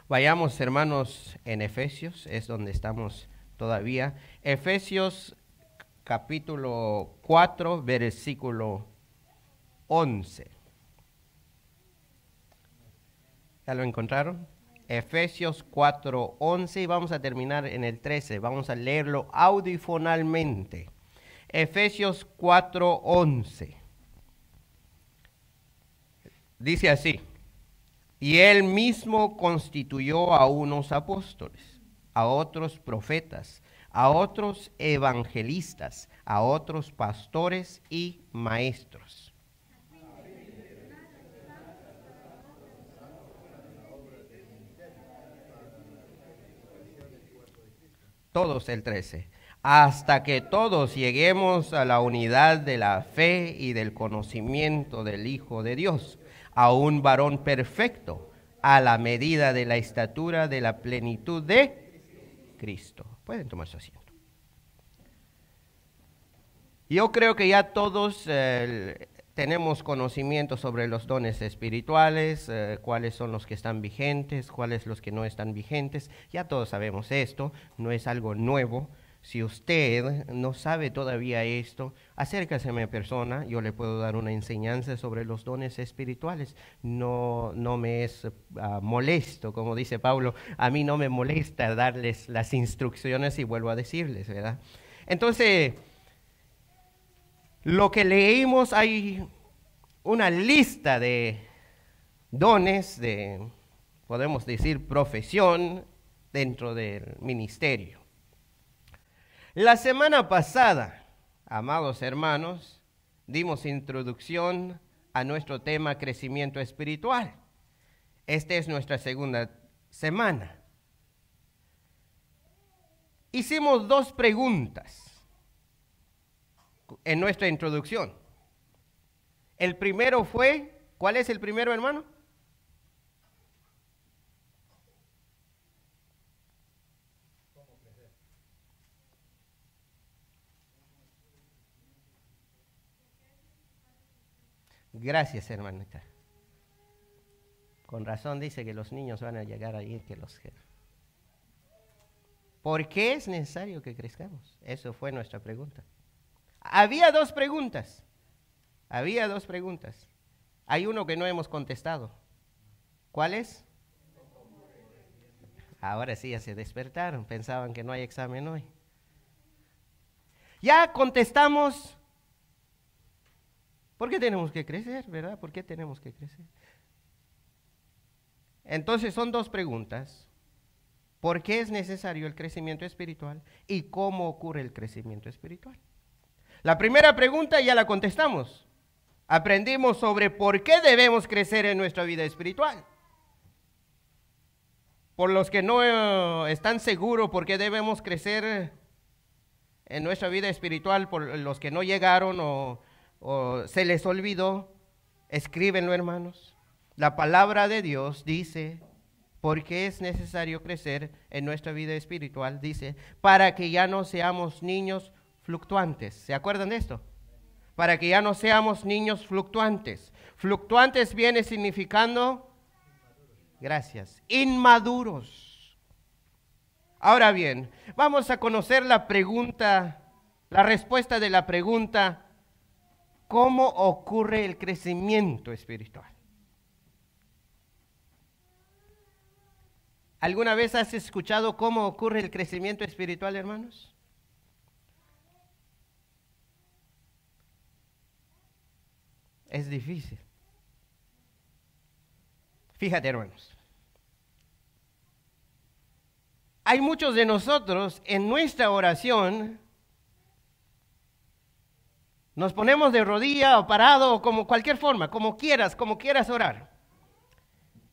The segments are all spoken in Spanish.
Vayamos, hermanos, en Efesios, es donde estamos todavía. Efesios capítulo 4, versículo 11. ¿Ya lo encontraron? Efesios 4, 11 y vamos a terminar en el 13. Vamos a leerlo audifonalmente. Efesios 4, 11. Dice así: y él mismo constituyó a unos apóstoles, a otros profetas, a otros evangelistas, a otros pastores y maestros. Todos el 13. Hasta que todos lleguemos a la unidad de la fe y del conocimiento del Hijo de Dios, a un varón perfecto, a la medida de la estatura de la plenitud de Cristo. Pueden tomar su asiento. Yo creo que ya todos tenemos conocimiento sobre los dones espirituales, cuáles son los que están vigentes, cuáles los que no están vigentes. Ya todos sabemos esto, no es algo nuevo. Si usted no sabe todavía esto, acérquese a mi persona, yo le puedo dar una enseñanza sobre los dones espirituales. No me es molesto, como dice Pablo, a mí no me molesta darles las instrucciones y vuelvo a decirles, ¿verdad? Entonces, lo que leímos, hay una lista de dones, podemos decir, profesión dentro del ministerio. La semana pasada, amados hermanos, dimos introducción a nuestro tema crecimiento espiritual. Esta es nuestra segunda semana. Hicimos dos preguntas en nuestra introducción. El primero fue, ¿cuál es el primero, hermano? Gracias, hermanita. Con razón dice que los niños van a llegar ahí, ¿Por qué es necesario que crezcamos? Eso fue nuestra pregunta. Había dos preguntas. Hay uno que no hemos contestado. ¿Cuál es? Ahora sí ya se despertaron, pensaban que no hay examen hoy. Ya contestamos. ¿Por qué tenemos que crecer, verdad? ¿Por qué tenemos que crecer? Entonces son dos preguntas. ¿Por qué es necesario el crecimiento espiritual? ¿Y cómo ocurre el crecimiento espiritual? La primera pregunta ya la contestamos. Aprendimos sobre por qué debemos crecer en nuestra vida espiritual. Por los que no están seguros por qué debemos crecer en nuestra vida espiritual, por los que no llegaron o se les olvidó, escríbenlo, hermanos. La palabra de Dios dice, ¿por qué es necesario crecer en nuestra vida espiritual? Dice, para que ya no seamos niños fluctuantes. ¿Se acuerdan de esto? Para que ya no seamos niños fluctuantes. Fluctuantes viene significando, gracias, inmaduros. Ahora bien, vamos a conocer la respuesta de la pregunta, ¿cómo ocurre el crecimiento espiritual? ¿Alguna vez has escuchado cómo ocurre el crecimiento espiritual, hermanos? Es difícil. Fíjate, hermanos. Hay muchos de nosotros en nuestra oración, nos ponemos de rodilla o parado o como cualquier forma, como quieras orar.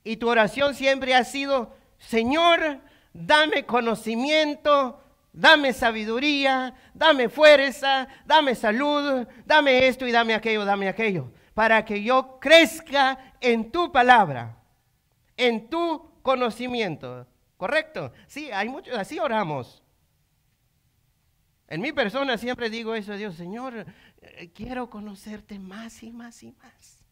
Y tu oración siempre ha sido, Señor, dame conocimiento, dame sabiduría, dame fuerza, dame salud, dame esto y dame aquello, para que yo crezca en tu palabra, en tu conocimiento. ¿Correcto? Sí, hay muchos, así oramos. En mi persona siempre digo eso a Dios, Señor, quiero conocerte más y más y más.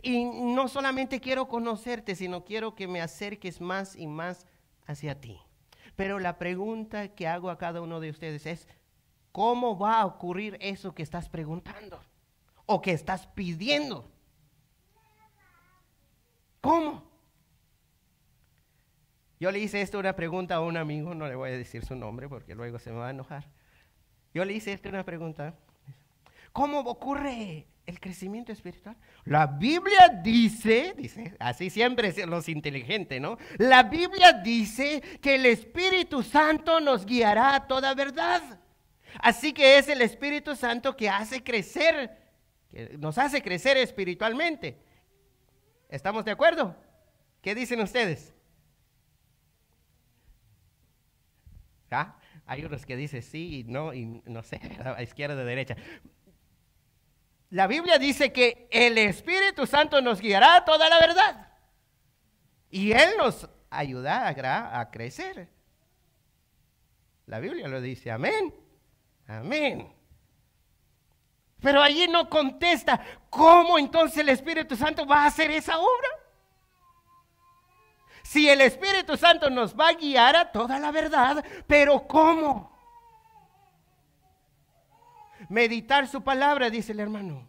Y no solamente quiero conocerte, sino quiero que me acerques más y más hacia ti. Pero la pregunta que hago a cada uno de ustedes es, ¿cómo va a ocurrir eso que estás preguntando o que estás pidiendo? ¿Cómo? Yo le hice una pregunta a un amigo, no le voy a decir su nombre porque luego se me va a enojar. Yo le hice una pregunta, ¿cómo ocurre el crecimiento espiritual? La Biblia dice, así siempre los inteligentes, ¿no? La Biblia dice que el Espíritu Santo nos guiará a toda verdad. Así que es el Espíritu Santo que hace crecer, que nos hace crecer espiritualmente. ¿Estamos de acuerdo? ¿Qué dicen ustedes? ¿Ah? Hay unos que dicen sí y no sé, a izquierda o derecha. La Biblia dice que el Espíritu Santo nos guiará a toda la verdad. Y Él nos ayudará a crecer. La Biblia lo dice, amén. Amén. Pero allí no contesta, ¿cómo entonces el Espíritu Santo va a hacer esa obra? Si el Espíritu Santo nos va a guiar a toda la verdad, pero ¿cómo? Meditar su palabra, dice el hermano.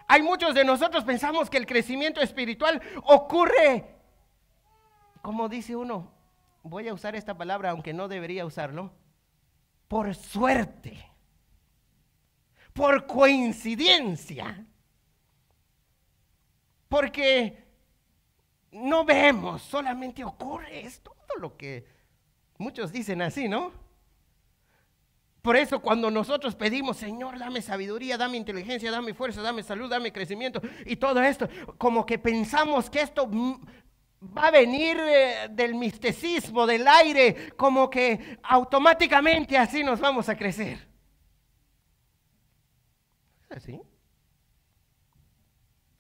Hay muchos de nosotros pensamos que el crecimiento espiritual ocurre, como dice uno, voy a usar esta palabra aunque no debería usarlo, por suerte, por coincidencia, porque no vemos, solamente ocurre, es todo lo que muchos dicen así, ¿no? Por eso cuando nosotros pedimos, Señor, dame sabiduría, dame inteligencia, dame fuerza, dame salud, dame crecimiento y todo esto, como que pensamos que esto va a venir del misticismo, del aire, como que automáticamente así nos vamos a crecer. ¿Es así?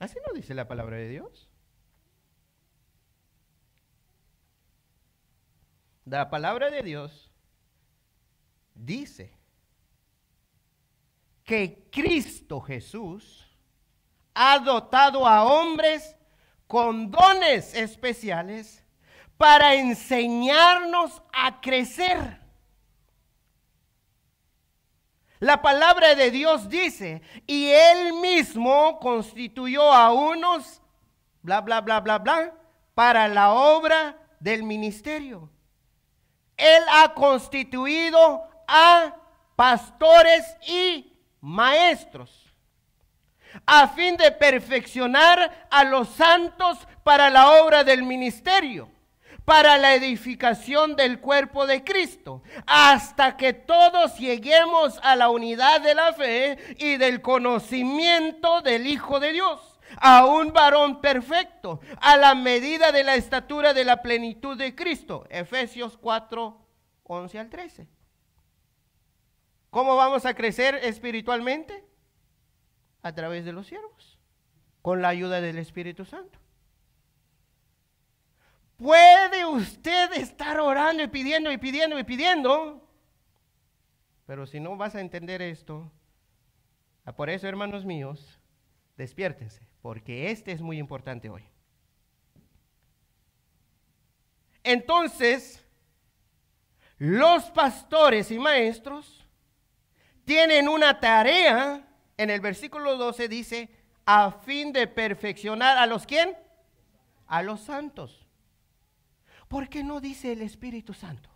¿Así no dice la palabra de Dios? La palabra de Dios dice que Cristo Jesús ha dotado a hombres con dones especiales para enseñarnos a crecer. La palabra de Dios dice, y Él mismo constituyó a unos, bla, bla, bla, bla, bla, para la obra del ministerio. Él ha constituido a pastores y maestros, a fin de perfeccionar a los santos para la obra del ministerio, para la edificación del cuerpo de Cristo, hasta que todos lleguemos a la unidad de la fe y del conocimiento del Hijo de Dios, a un varón perfecto, a la medida de la estatura de la plenitud de Cristo. Efesios 4, 11 al 13. ¿Cómo vamos a crecer espiritualmente? A través de los siervos, con la ayuda del Espíritu Santo. Puede usted estar orando y pidiendo y pidiendo y pidiendo, pero si no vas a entender esto, por eso, hermanos míos, despiértense, porque este es muy importante hoy. Entonces, los pastores y maestros tienen una tarea. En el versículo 12 dice, a fin de perfeccionar a los ¿quién? A los santos. ¿Por qué no dice el Espíritu Santo?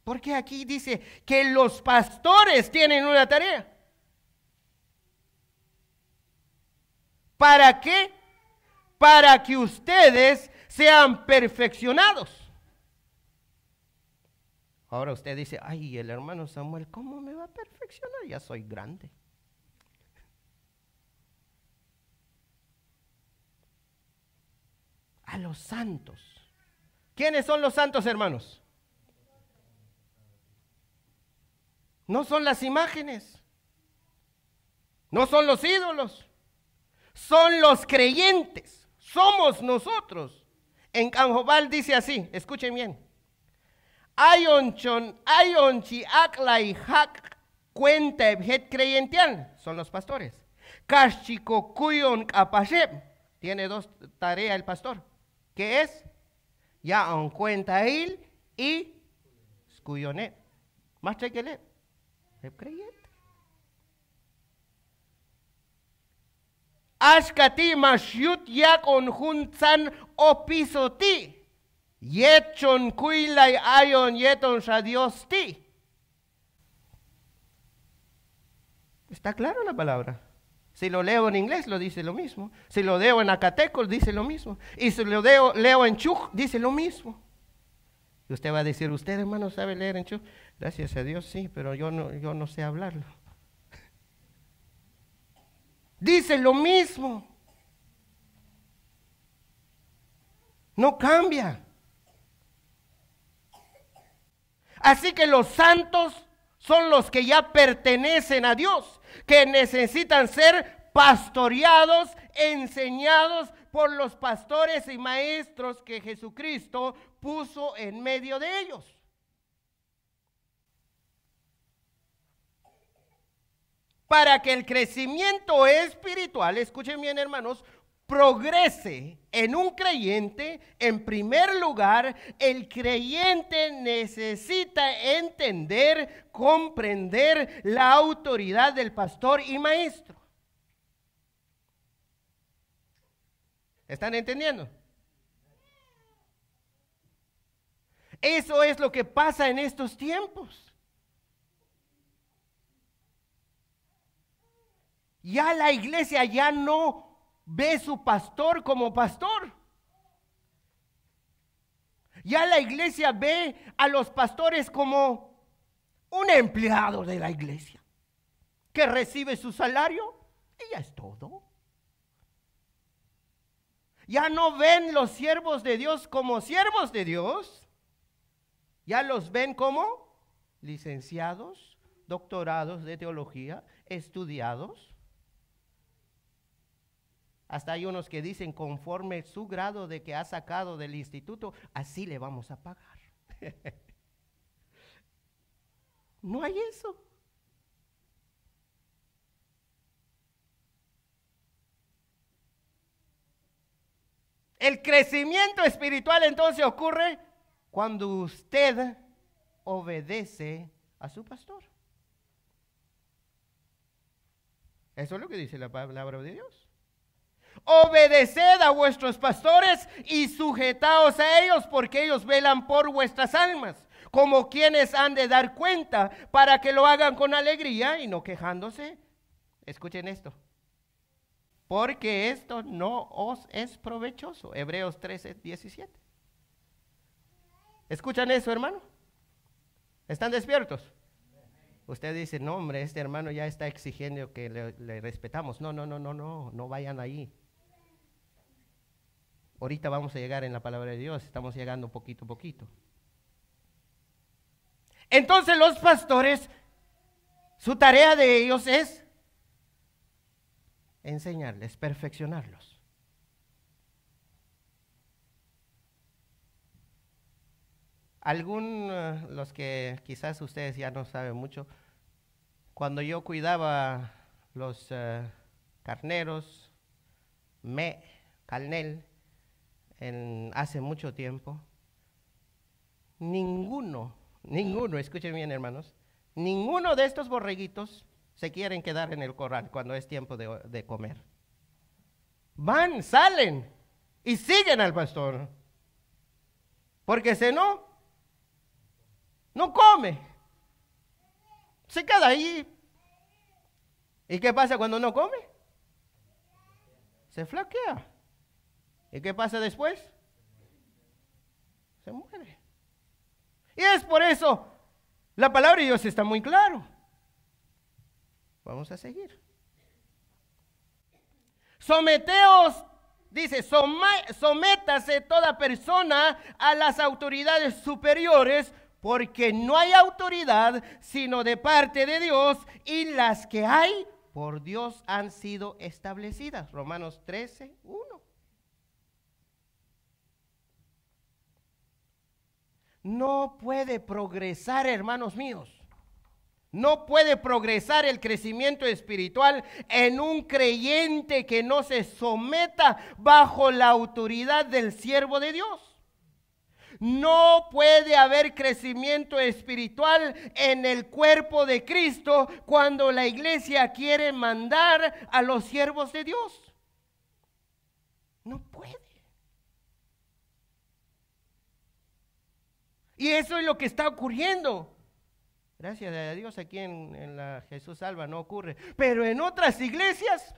Porque aquí dice que los pastores tienen una tarea. ¿Para qué? Para que ustedes sean perfeccionados. Ahora usted dice, ay, el hermano Samuel, ¿cómo me va a perfeccionar? Ya soy grande. A los santos. ¿Quiénes son los santos, hermanos? No son las imágenes, no son los ídolos, son los creyentes, somos nosotros. En Canjobal dice así, escuchen bien, ayonchi aklay hak cuenta het creyential, son los pastores. Kashchiko kuyon kapasheb, tiene dos tareas el pastor, que es ya on cuenta él y skuyone. Más que leer, el creyente. Ashkati mashyut yak on hunsan opisoti. Yechon kuilay ayon yeton shadios ti. Está claro la palabra. Si lo leo en inglés, lo dice lo mismo. Si lo leo en acateco, dice lo mismo. Y si lo leo en chuj, dice lo mismo. Y usted va a decir, ¿usted, hermano, sabe leer en chuj? Gracias a Dios, sí, pero yo no sé hablarlo. Dice lo mismo. No cambia. Así que los santos son los que ya pertenecen a Dios, que necesitan ser pastoreados, enseñados por los pastores y maestros que Jesucristo puso en medio de ellos. Para que el crecimiento espiritual, escuchen bien, hermanos, progrese en un creyente, en primer lugar, el creyente necesita entender, comprender la autoridad del pastor y maestro. ¿Están entendiendo? Eso es lo que pasa en estos tiempos. Ya la iglesia ya no ve su pastor como pastor. Ya la iglesia ve a los pastores como un empleado de la iglesia que recibe su salario y ya es todo. Ya no ven los siervos de Dios como siervos de Dios. Ya los ven como licenciados, doctorados de teología, estudiados. Hasta hay unos que dicen, conforme su grado de que ha sacado del instituto, así le vamos a pagar. No hay eso. El crecimiento espiritual entonces ocurre cuando usted obedece a su pastor. Eso es lo que dice la palabra de Dios. Obedeced a vuestros pastores y sujetaos a ellos, porque ellos velan por vuestras almas, como quienes han de dar cuenta, para que lo hagan con alegría y no quejándose. Escuchen esto. Porque esto no os es provechoso. Hebreos 13:17. ¿Escuchan eso, hermano? ¿Están despiertos? Usted dice, no, hombre, este hermano ya está exigiendo que le respetamos. No vayan ahí. Ahorita vamos a llegar en la palabra de Dios, estamos llegando poquito a poquito. Entonces los pastores, su tarea de ellos es enseñarles, perfeccionarlos. Los que quizás ustedes ya no saben mucho, cuando yo cuidaba los carneros, carnel, hace mucho tiempo, ninguno, escuchen bien, hermanos, ninguno de estos borreguitos se quieren quedar en el corral cuando es tiempo de comer. Van, salen y siguen al pastor, porque si no come, se queda ahí. ¿Y qué pasa cuando no come? Se flaquea. ¿Y qué pasa después? Se muere. Y es por eso, la palabra de Dios está muy claro. Vamos a seguir. Someteos, dice, sométase toda persona a las autoridades superiores, porque no hay autoridad sino de parte de Dios, y las que hay por Dios han sido establecidas. Romanos 13:1. no puede progresar, hermanos míos. No puede progresar el crecimiento espiritual en un creyente que no se someta bajo la autoridad del siervo de Dios. No puede haber crecimiento espiritual en el cuerpo de Cristo cuando la iglesia quiere mandar a los siervos de Dios. No puede. Y eso es lo que está ocurriendo. Gracias a Dios aquí en la Jesús Salva no ocurre. Pero en otras iglesias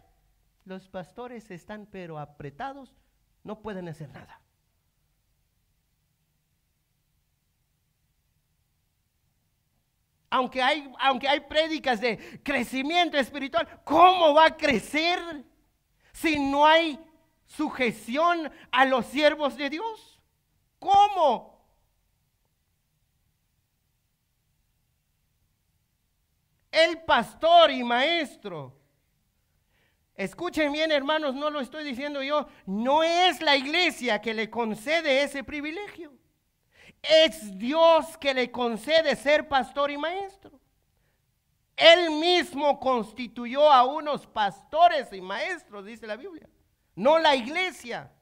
los pastores están pero apretados, no pueden hacer nada. Aunque hay prédicas de crecimiento espiritual, ¿cómo va a crecer si no hay sujeción a los siervos de Dios? ¿Cómo? El pastor y maestro, escuchen bien, hermanos, no lo estoy diciendo yo, no es la iglesia que le concede ese privilegio. Es Dios que le concede ser pastor y maestro. Él mismo constituyó a unos pastores y maestros, dice la Biblia, no la iglesia.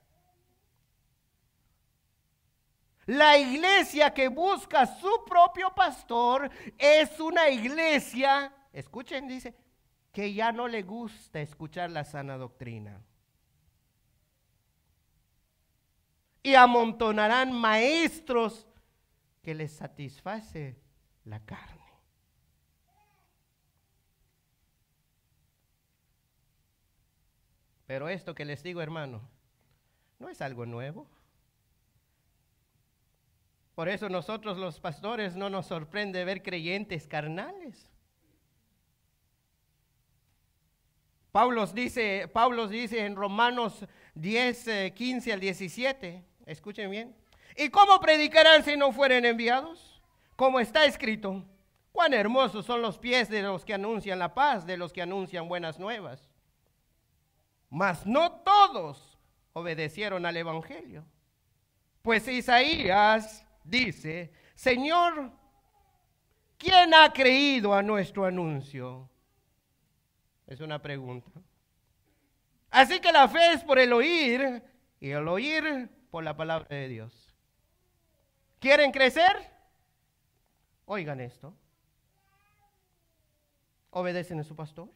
La iglesia que busca su propio pastor es una iglesia, escuchen, dice, que ya no le gusta escuchar la sana doctrina. Y amontonarán maestros que les satisface la carne. Pero esto que les digo, hermano, no es algo nuevo. Por eso nosotros los pastores no nos sorprende ver creyentes carnales. Pablo dice en Romanos 10, 15 al 17, escuchen bien. ¿Y cómo predicarán si no fueren enviados? Como está escrito, cuán hermosos son los pies de los que anuncian la paz, de los que anuncian buenas nuevas. Mas no todos obedecieron al evangelio. Pues Isaías dice, Señor, ¿quién ha creído a nuestro anuncio? Es una pregunta. Así que la fe es por el oír y el oír por la palabra de Dios. ¿Quieren crecer? Oigan esto. ¿Obedecen a su pastor?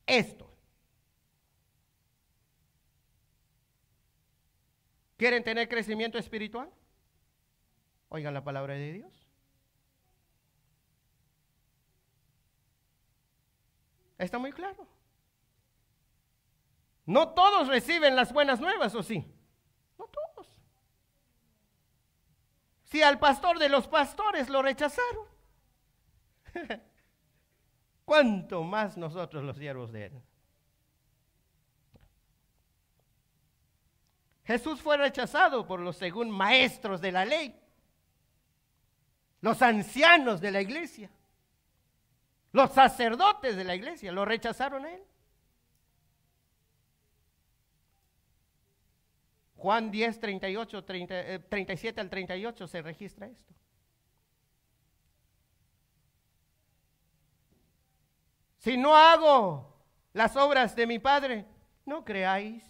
Esto. ¿Quieren tener crecimiento espiritual? Oigan la palabra de Dios. Está muy claro. No todos reciben las buenas nuevas, ¿o sí? No todos. Si al pastor de los pastores lo rechazaron, ¿cuánto más nosotros los siervos de él? Jesús fue rechazado por los según maestros de la ley, los ancianos de la iglesia, los sacerdotes de la iglesia, lo rechazaron a él. Juan 10, 38, 37 al 38 se registra esto. Si no hago las obras de mi Padre, no creáis.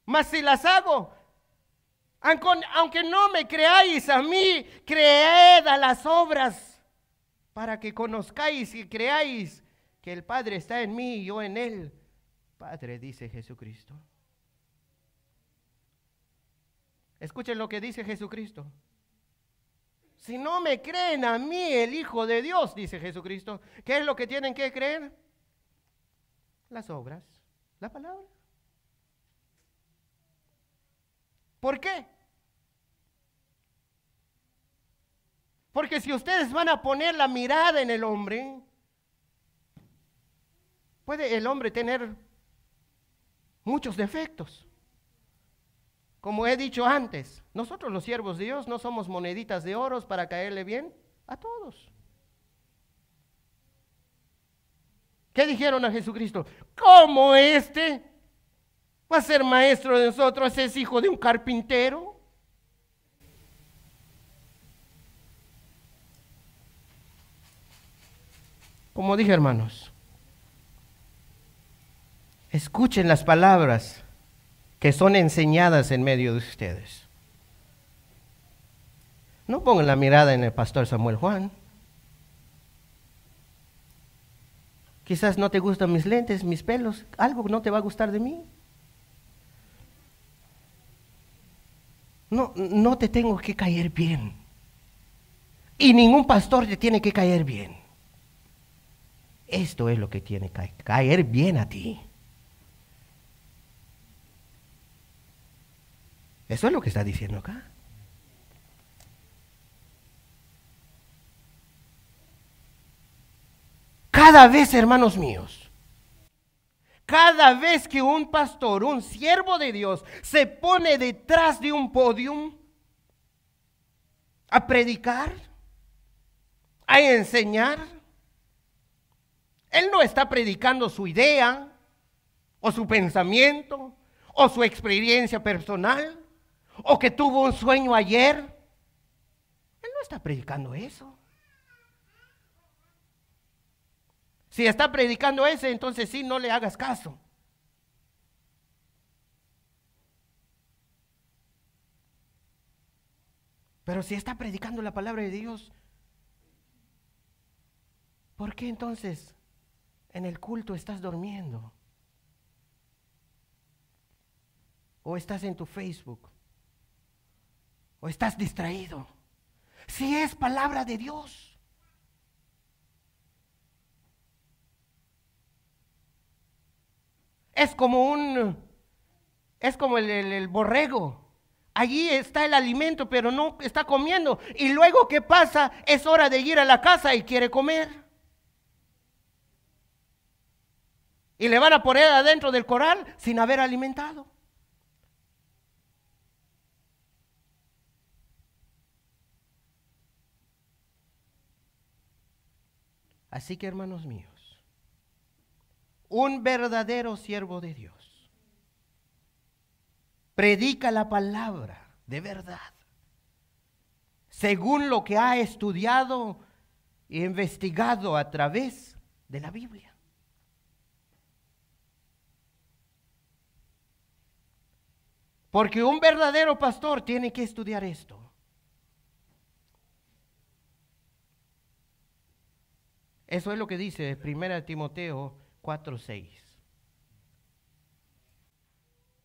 Mas si las hago, aunque no me creáis a mí, creed a las obras, para que conozcáis y creáis que el Padre está en mí y yo en él. Padre, dice Jesucristo. Escuchen lo que dice Jesucristo. Si no me creen a mí, el Hijo de Dios, dice Jesucristo, ¿qué es lo que tienen que creer? Las obras, la palabra. ¿Por qué? Porque si ustedes van a poner la mirada en el hombre, puede el hombre tener muchos defectos. Como he dicho antes, nosotros los siervos de Dios no somos moneditas de oro para caerle bien a todos. ¿Qué dijeron a Jesucristo? ¿Cómo este va a ser maestro de nosotros? ¿Es hijo de un carpintero? Como dije, hermanos, escuchen las palabras que son enseñadas en medio de ustedes. No pongan la mirada en el pastor Samuel Juan. Quizás no te gustan mis lentes, mis pelos, algo no te va a gustar de mí. No te tengo que caer bien. Y ningún pastor te tiene que caer bien. Esto es lo que tiene que caer bien a ti. Eso es lo que está diciendo acá. Cada vez, hermanos míos, cada vez que un pastor, un siervo de Dios, se pone detrás de un podio a predicar, a enseñar, él no está predicando su idea, o su pensamiento, o su experiencia personal, o que tuvo un sueño ayer. Él no está predicando eso. Si está predicando ese, entonces sí, no le hagas caso. Pero si está predicando la palabra de Dios, ¿por qué entonces en el culto estás durmiendo? O estás en tu Facebook, o estás distraído. Si es palabra de Dios. Es como el borrego. Allí está el alimento, pero no está comiendo. Y luego, ¿qué pasa? Es hora de ir a la casa y quiere comer. Y le van a poner adentro del corral sin haber alimentado. Así que, hermanos míos, un verdadero siervo de Dios predica la palabra de verdad, según lo que ha estudiado e investigado a través de la Biblia. Porque un verdadero pastor tiene que estudiar esto. Eso es lo que dice 1 Timoteo 4:6.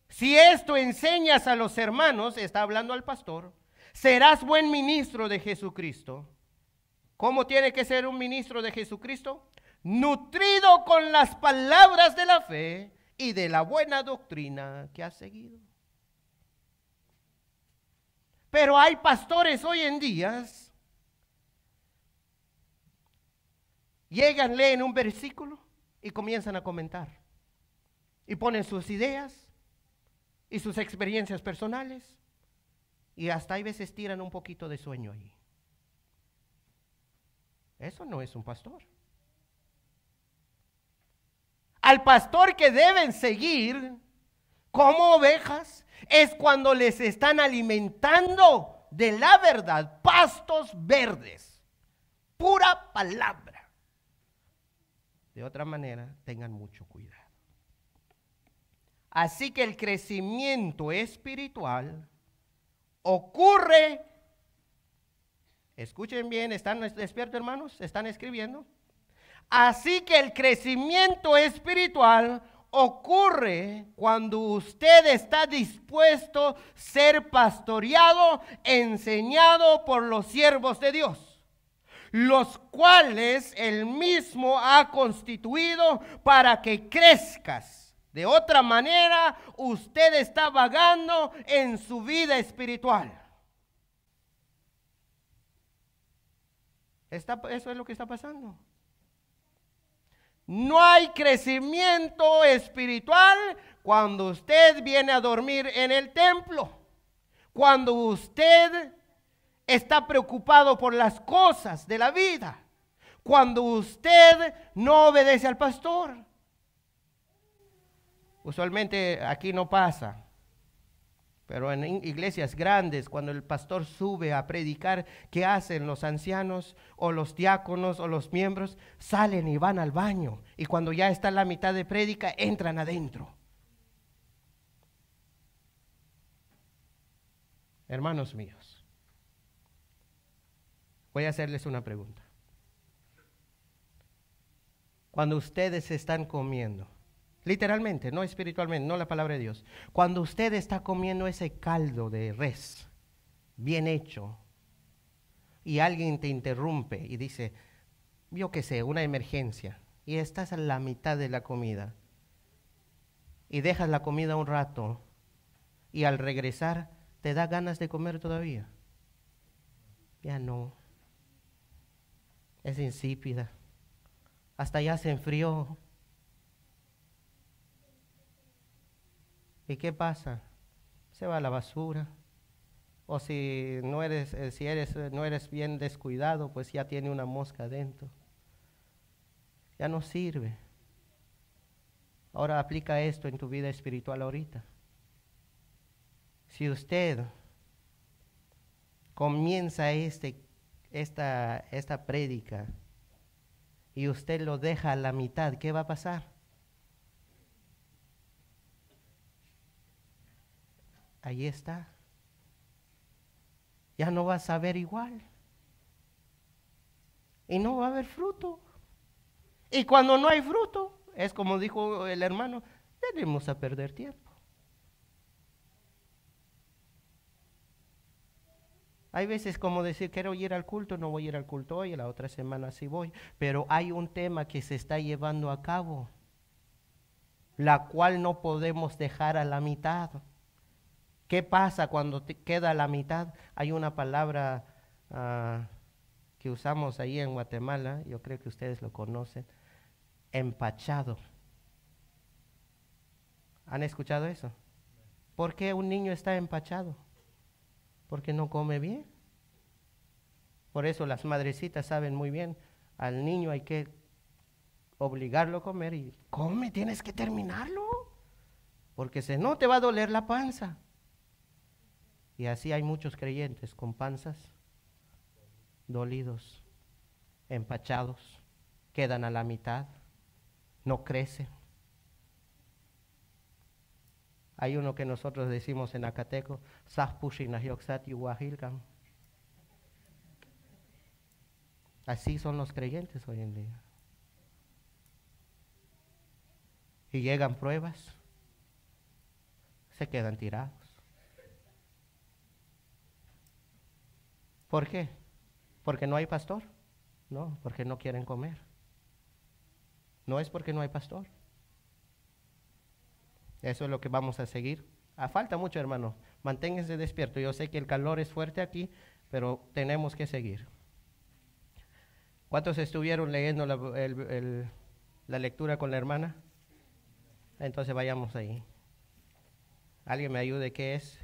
Si esto enseñas a los hermanos, está hablando al pastor, serás buen ministro de Jesucristo. ¿Cómo tiene que ser un ministro de Jesucristo? Nutrido con las palabras de la fe y de la buena doctrina que has seguido. Pero hay pastores hoy en día, llegan, leen un versículo y comienzan a comentar. Y ponen sus ideas y sus experiencias personales. Y hasta hay veces tiran un poquito de sueño ahí. Eso no es un pastor. Al pastor que deben seguir como ovejas es cuando les están alimentando de la verdad, pastos verdes, pura palabra. De otra manera, tengan mucho cuidado. Así que el crecimiento espiritual ocurre, escuchen bien, ¿están despiertos, hermanos? ¿Están escribiendo? Así que el crecimiento espiritual ocurre cuando usted está dispuesto a ser pastoreado, enseñado por los siervos de Dios, los cuales Él mismo ha constituido para que crezcas. De otra manera, usted está vagando en su vida espiritual. Eso es lo que está pasando. No hay crecimiento espiritual cuando usted viene a dormir en el templo. Cuando usted está preocupado por las cosas de la vida. Cuando usted no obedece al pastor. Usualmente aquí no pasa. Pero en iglesias grandes, cuando el pastor sube a predicar, ¿qué hacen los ancianos o los diáconos o los miembros? Salen y van al baño. Y cuando ya está la mitad de prédica, entran adentro. Hermanos míos, voy a hacerles una pregunta. Cuando ustedes están comiendo, literalmente, no espiritualmente, no la palabra de Dios. Cuando usted está comiendo ese caldo de res, bien hecho, y alguien te interrumpe y dice, yo qué sé, una emergencia, y estás a la mitad de la comida, y dejas la comida un rato, y al regresar, ¿te da ganas de comer todavía? Ya no. Es insípida. Hasta ya se enfrió. ¿Y qué pasa? Se va a la basura. O si no eres bien descuidado, pues ya tiene una mosca adentro. Ya no sirve. Ahora aplica esto en tu vida espiritual ahorita. Si usted comienza esta prédica y usted lo deja a la mitad, ¿qué va a pasar? Ahí está. Ya no vas a ver igual. Y no va a haber fruto. Y cuando no hay fruto, es como dijo el hermano, tenemos a perder tiempo. Hay veces como decir, quiero ir al culto, no voy a ir al culto hoy, la otra semana sí voy. Pero hay un tema que se está llevando a cabo, la cual no podemos dejar a la mitad. ¿Qué pasa cuando queda a la mitad? Hay una palabra que usamos ahí en Guatemala, yo creo que ustedes lo conocen, empachado. ¿Han escuchado eso? ¿Por qué un niño está empachado? Porque no come bien. Por eso las madrecitas saben muy bien, al niño hay que obligarlo a comer y come, tienes que terminarlo, porque si no te va a doler la panza. Y así hay muchos creyentes con panzas dolidos, empachados, quedan a la mitad, no crecen. Hay uno que nosotros decimos en Acateco, así son los creyentes hoy en día. Y llegan pruebas, se quedan tirados. ¿Por qué? ¿Porque no hay pastor? No, porque no quieren comer. No es porque no hay pastor. Eso es lo que vamos a seguir. Falta mucho, hermano. Manténganse despierto. Yo sé que el calor es fuerte aquí, pero tenemos que seguir. ¿Cuántos estuvieron leyendo la lectura con la hermana? Entonces vayamos ahí. ¿Alguien me ayude? ¿Qué es?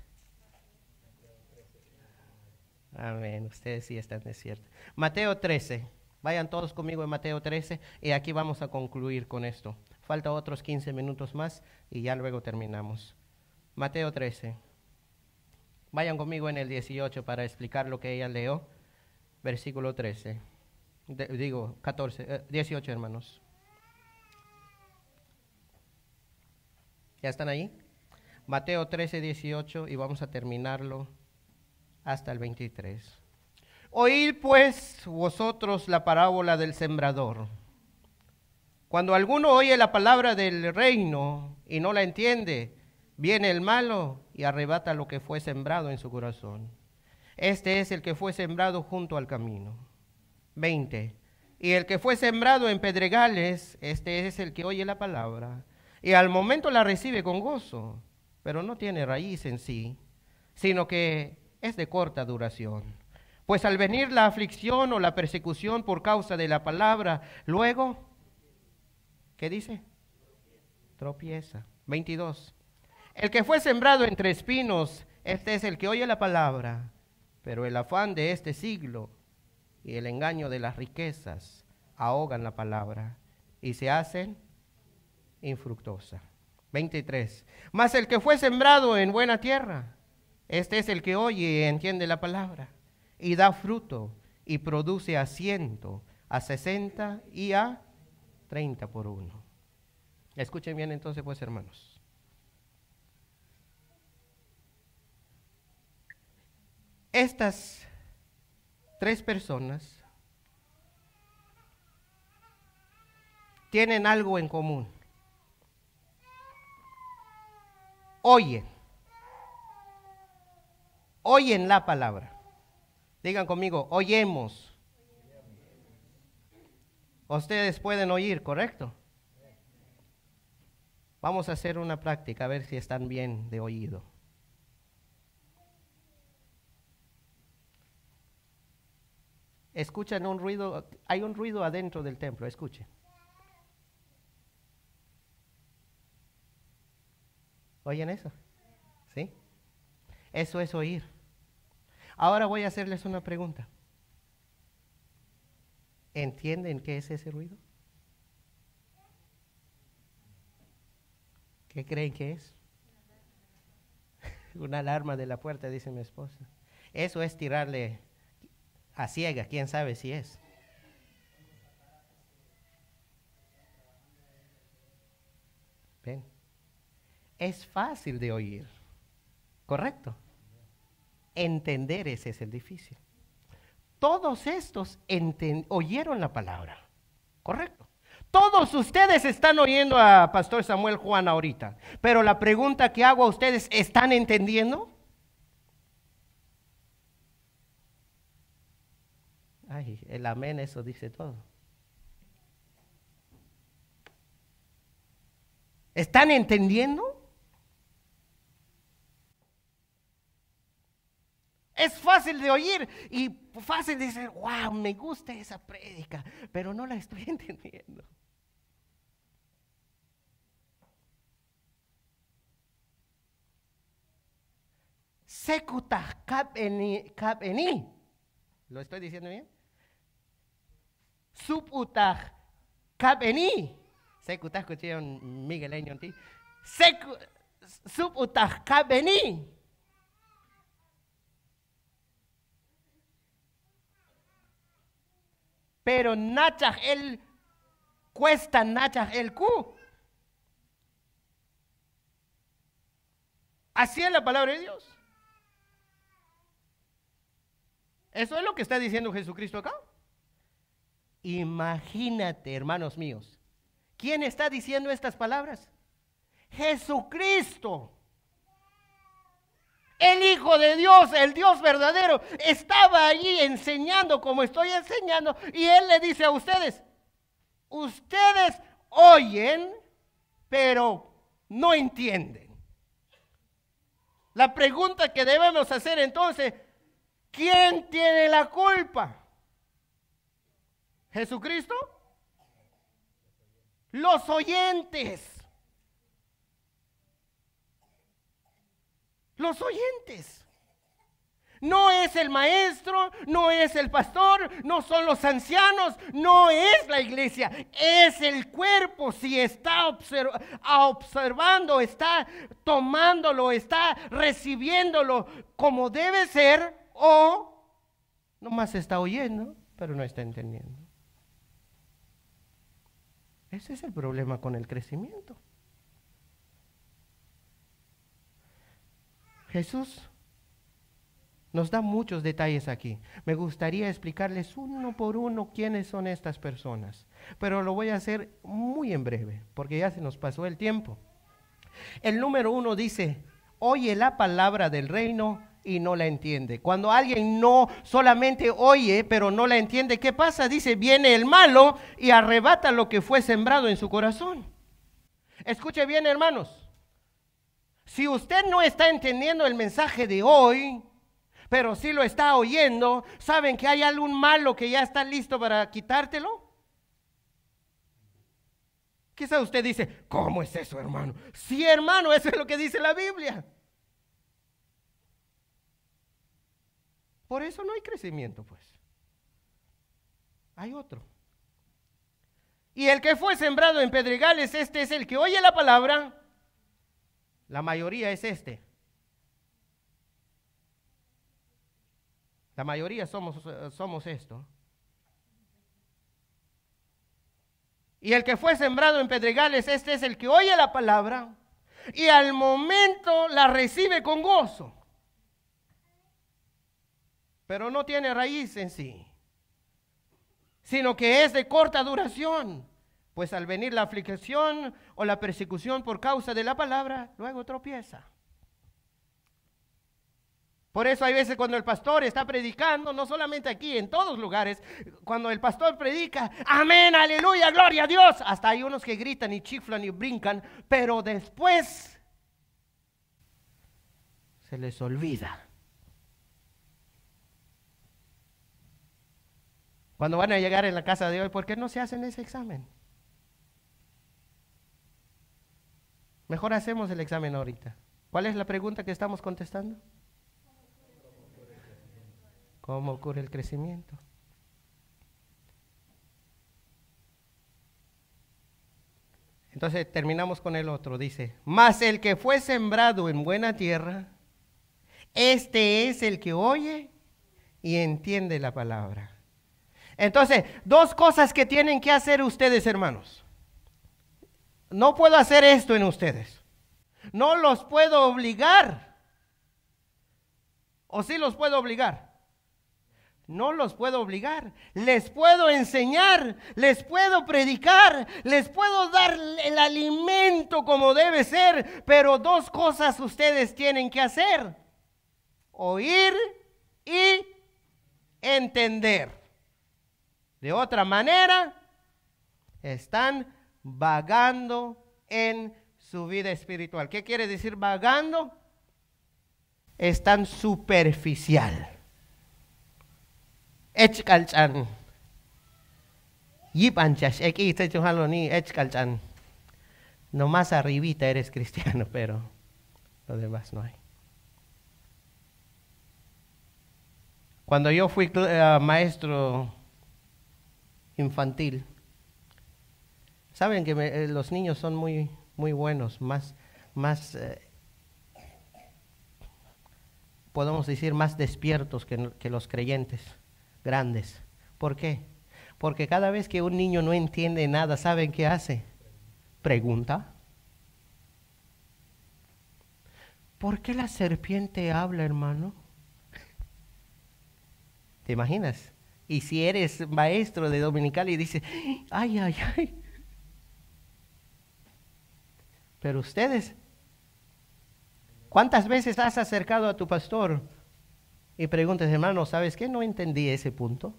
Amén. Ustedes sí están despiertos. Mateo 13. Vayan todos conmigo en Mateo 13 y aquí vamos a concluir con esto. Falta otros 15 minutos más y ya luego terminamos. Mateo 13. Vayan conmigo en el 18 para explicar lo que ella leyó. Versículo 13. 18 hermanos. ¿Ya están ahí? Mateo 13, 18 y vamos a terminarlo hasta el 23. Oíd pues vosotros la parábola del sembrador. Cuando alguno oye la palabra del reino y no la entiende, viene el malo y arrebata lo que fue sembrado en su corazón. Este es el que fue sembrado junto al camino. 20. Y el que fue sembrado en pedregales, este es el que oye la palabra y al momento la recibe con gozo, pero no tiene raíz en sí, sino que es de corta duración. Pues al venir la aflicción o la persecución por causa de la palabra, luego, ¿qué dice? Tropieza. 22. El que fue sembrado entre espinos, este es el que oye la palabra, pero el afán de este siglo y el engaño de las riquezas ahogan la palabra y se hacen infructuosa. 23. Mas el que fue sembrado en buena tierra, Este es el que oye y entiende la palabra y da fruto y produce a 100, a 60 y a 30 por uno. Escuchen bien entonces, pues, hermanos. Estas 3 personas tienen algo en común. Oyen la palabra. Digan conmigo, oyemos. Ustedes pueden oír, ¿correcto? Vamos a hacer una práctica a ver si están bien de oído. Escuchan un ruido, hay un ruido adentro del templo, escuchen. ¿Oyen eso? ¿Sí? Eso es oír. Ahora voy a hacerles una pregunta. ¿Entienden qué es ese ruido? ¿Qué creen que es? Una alarma de la puerta, dice mi esposa. Eso es tirarle a ciega, quién sabe si es. ¿Ven? Es fácil de oír, ¿correcto? Entender ese es el difícil. Todos estos oyeron la palabra, ¿correcto? Todos ustedes están oyendo a Pastor Samuel Juan ahorita, pero la pregunta que hago a ustedes, ¿están entendiendo? Ay, el amén, eso dice todo. ¿Están entendiendo? Es fácil de oír y fácil de decir, wow, me gusta esa prédica, pero no la estoy entendiendo. Sekutah kapeni. ¿Lo estoy diciendo bien? Subutah kapeni. Sekutah, escuché un migueleño en ti. Subutah kapeni. Pero nachaj el cuesta nachaj el ku. Así es la palabra de Dios. Eso es lo que está diciendo Jesucristo acá. Imagínate, hermanos míos, ¿quién está diciendo estas palabras? Jesucristo. El Hijo de Dios, el Dios verdadero, estaba allí enseñando como estoy enseñando y Él le dice a ustedes, ustedes oyen, pero no entienden. La pregunta que debemos hacer entonces, ¿quién tiene la culpa? ¿Jesucristo? Los oyentes. Los oyentes. No es el maestro, no es el pastor, no son los ancianos, no es la iglesia, es el cuerpo. Si está observando, está tomándolo, está recibiéndolo como debe ser, o nomás está oyendo, pero no está entendiendo. Ese es el problema con el crecimiento. Jesús nos da muchos detalles aquí. Me gustaría explicarles uno por uno quiénes son estas personas, pero lo voy a hacer muy en breve, porque ya se nos pasó el tiempo. El número 1 dice, oye la palabra del reino y no la entiende. Cuando alguien no solamente oye, pero no la entiende, ¿qué pasa? Dice, viene el malo y arrebata lo que fue sembrado en su corazón. Escuche bien, hermanos. Si usted no está entendiendo el mensaje de hoy, pero sí lo está oyendo, ¿saben que hay algún malo que ya está listo para quitártelo? Quizá usted dice, ¿cómo es eso, hermano? Sí, hermano, eso es lo que dice la Biblia. Por eso no hay crecimiento, pues. Hay otro. Y el que fue sembrado en pedregales, este es el que oye la palabra. La mayoría es este. La mayoría somos esto. Y el que fue sembrado en pedregales, este es el que oye la palabra y al momento la recibe con gozo, pero no tiene raíz en sí, sino que es de corta duración, pues al venir la aflicción o la persecución por causa de la palabra, luego tropieza. Por eso hay veces cuando el pastor está predicando, no solamente aquí, en todos lugares, cuando el pastor predica, amén, aleluya, gloria a Dios, hasta hay unos que gritan y chiflan y brincan, pero después se les olvida. Cuando van a llegar en la casa de hoy, ¿por qué no se hacen ese examen? Mejor hacemos el examen ahorita. ¿Cuál es la pregunta que estamos contestando? ¿Cómo ocurre el crecimiento? Entonces terminamos con el otro, dice, mas el que fue sembrado en buena tierra, este es el que oye y entiende la palabra. Entonces, dos cosas que tienen que hacer ustedes, hermanos. No puedo hacer esto en ustedes. No los puedo obligar. ¿O sí los puedo obligar? No los puedo obligar, les puedo enseñar, les puedo predicar, les puedo dar el alimento como debe ser, pero dos cosas ustedes tienen que hacer: oír y entender. De otra manera, están vagando en su vida espiritual. ¿Qué quiere decir vagando? Están superficial. Echkalchan. Yipanchas. Aquí ni echkalchan. Nomás arribita eres cristiano, pero lo demás no hay. Cuando yo fui maestro infantil, saben que los niños son muy buenos, más podemos decir más despiertos que los creyentes grandes. ¿Por qué? Porque cada vez que un niño no entiende nada, ¿saben qué hace? Pregunta. ¿Por qué la serpiente habla, hermano? ¿Te imaginas? Y si eres maestro de dominical y dices, ay, ay, ay. Pero ustedes, ¿cuántas veces has acercado a tu pastor y preguntas, hermano, ¿sabes qué? No entendí ese punto.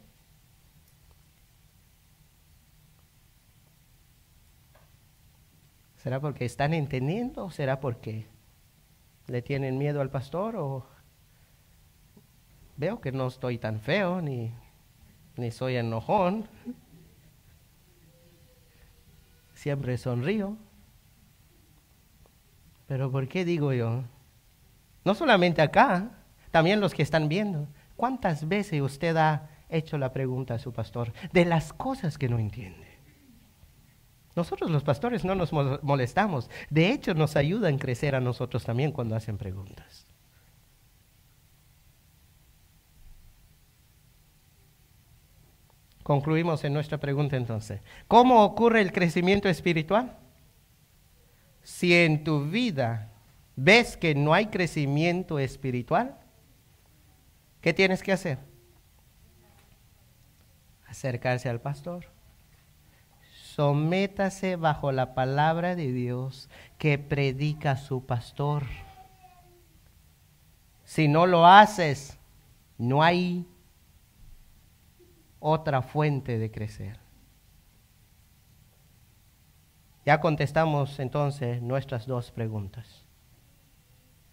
¿Será porque están entendiendo o será porque le tienen miedo al pastor? O veo que no estoy tan feo ni soy enojón. Siempre sonrío. Pero ¿por qué digo yo? No solamente acá, también los que están viendo. ¿Cuántas veces usted ha hecho la pregunta a su pastor de las cosas que no entiende? Nosotros los pastores no nos molestamos. De hecho, nos ayudan a crecer a nosotros también cuando hacen preguntas. Concluimos en nuestra pregunta entonces. ¿Cómo ocurre el crecimiento espiritual? Si en tu vida ves que no hay crecimiento espiritual, ¿qué tienes que hacer? Acercarse al pastor. Sométase bajo la palabra de Dios que predica su pastor. Si no lo haces, no hay otra fuente de crecer. Ya contestamos entonces nuestras dos preguntas.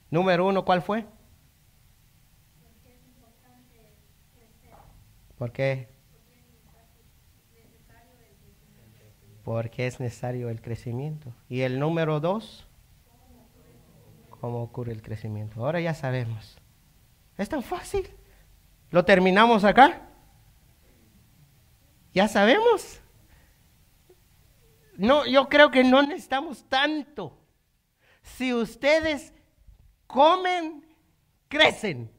Número 1, ¿cuál fue? ¿Por qué? Porque es necesario el crecimiento. Y el número 2, ¿cómo ocurre el crecimiento? Ahora ya sabemos. Es tan fácil. ¿Lo terminamos acá? ¿Ya sabemos? No, yo creo que no necesitamos tanto. Si ustedes comen, crecen.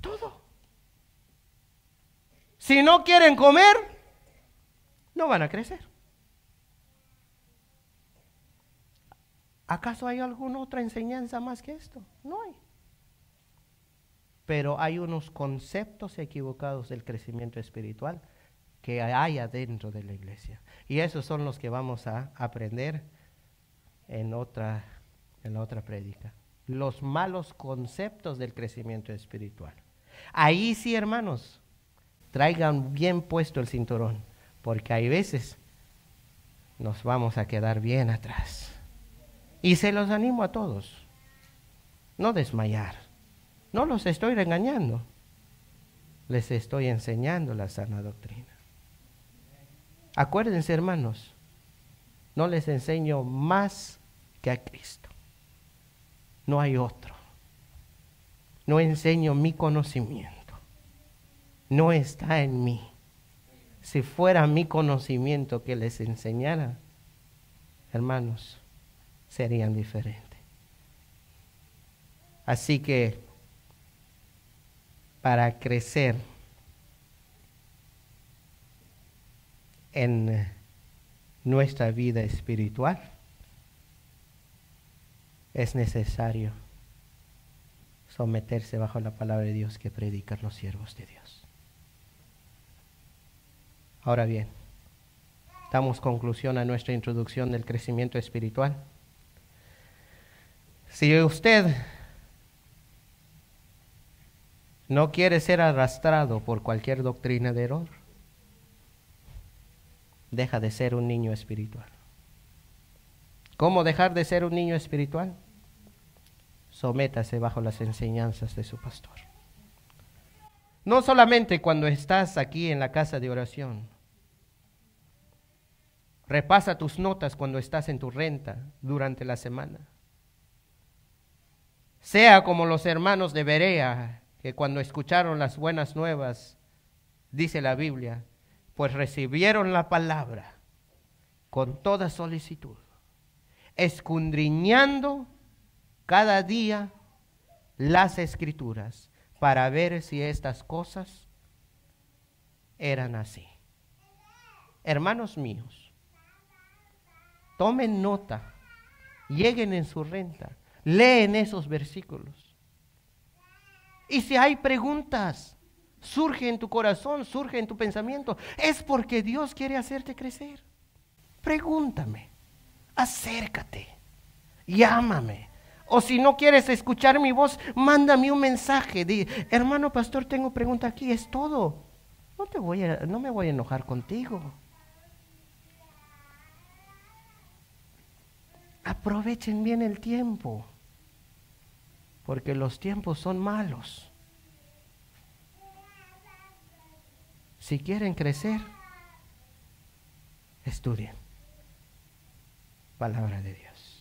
todo. Si no quieren comer, no van a crecer. ¿Acaso hay alguna otra enseñanza más que esto? No hay. Pero hay unos conceptos equivocados del crecimiento espiritual que hay adentro de la iglesia. Y esos son los que vamos a aprender en la otra prédica. Los malos conceptos del crecimiento espiritual. Ahí sí, hermanos, traigan bien puesto el cinturón, porque hay veces nos vamos a quedar bien atrás. Y se los animo a todos, no desmayar. No los estoy regañando, les estoy enseñando la sana doctrina. Acuérdense, hermanos, no les enseño más que a Cristo. No hay otro. No enseño mi conocimiento. No está en mí. Si fuera mi conocimiento que les enseñara, hermanos, serían diferentes. Así que, para crecer en nuestra vida espiritual, es necesario someterse bajo la palabra de Dios que predican los siervos de Dios. Ahora bien, damos conclusión a nuestra introducción del crecimiento espiritual. Si usted no quiere ser arrastrado por cualquier doctrina de error, deja de ser un niño espiritual. ¿Cómo dejar de ser un niño espiritual? Sométase bajo las enseñanzas de su pastor. No solamente cuando estás aquí en la casa de oración. Repasa tus notas cuando estás en tu renta durante la semana. Sea como los hermanos de Berea, que cuando escucharon las buenas nuevas, dice la Biblia, pues recibieron la palabra con toda solicitud, escudriñando cada día las Escrituras para ver si estas cosas eran así. Hermanos míos, tomen nota, lleguen en su renta, leen esos versículos. Y si hay preguntas, surge en tu corazón, surge en tu pensamiento, es porque Dios quiere hacerte crecer. Pregúntame, acércate, llámame. O si no quieres escuchar mi voz, mándame un mensaje. Di, hermano pastor, tengo pregunta aquí, es todo. No me voy a enojar contigo. Aprovechen bien el tiempo, porque los tiempos son malos. Si quieren crecer, estudien palabra de Dios.